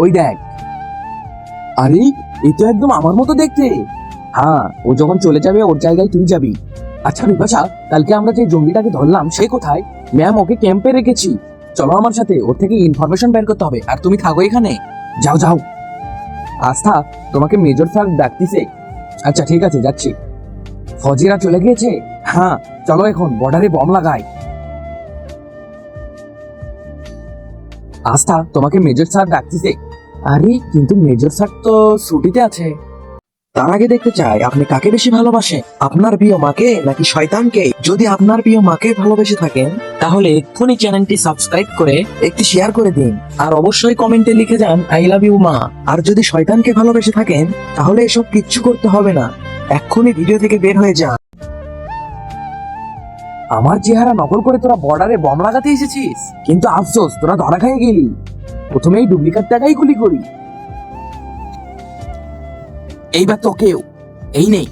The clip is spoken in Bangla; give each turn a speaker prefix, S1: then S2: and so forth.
S1: ওই দেখ। আরে এই তো একদম আমার মতো দেখতে। হ্যাঁ, ও যখন চলে যাবে ওর জায়গায় তুই যাবি। আচ্ছা বিপাশা, কালকে আমরা যে জঙ্গিটাকে ধরলাম সে কোথায়? ম্যাম ওকে ক্যাম্পে রেখেছি। চলো আমার সাথে, ওর থেকে ইনফরমেশন বের করতে হবে। আর তুমি থাকো এখানে। যাও যাও। আস্থা, তোমাকে মেজর স্যার ডাকতিছে। আচ্ছা ঠিক আছে, যাচ্ছি। ফজিরা চলে গিয়েছে? হ্যাঁ, চলো এখন বর্ডারে বম লাগাই। আস্থা, তোমাকে মেজর স্যার ডাকতিছে। আরে কিন্তু মেজর স্যার তো ছুটিতে আছে।
S2: তার আগে দেখতে চাই আপনি কাকে বেশি ভালোবাসেন, আপনার প্রিয় মাকে নাকি শয়তানকে? যদি আপনার প্রিয় মাকে ভালোবেসে থাকেন তাহলে এক্ষুনি চ্যানেলটি সাবস্ক্রাইব করে একটি শেয়ার করে দিন, আর অবশ্যই কমেন্টে লিখে যান আই লাভ ইউ মা। আর যদি শয়তানকে ভালোবেসে থাকেন তাহলে এসব কিচ্ছু করতে হবে না, এক্ষুনি ভিডিও থেকে বের হয়ে যান।
S1: আমার চেহারা নকল করে তোরা বর্ডারে বম লাগাতে এসেছিস, কিন্তু আফসোস তোরা ধরা খেয়ে গেলি। প্রথমেই ডুপ্লিকেট টাকাই গুলি করি। এইবার তোকেও এই নেই।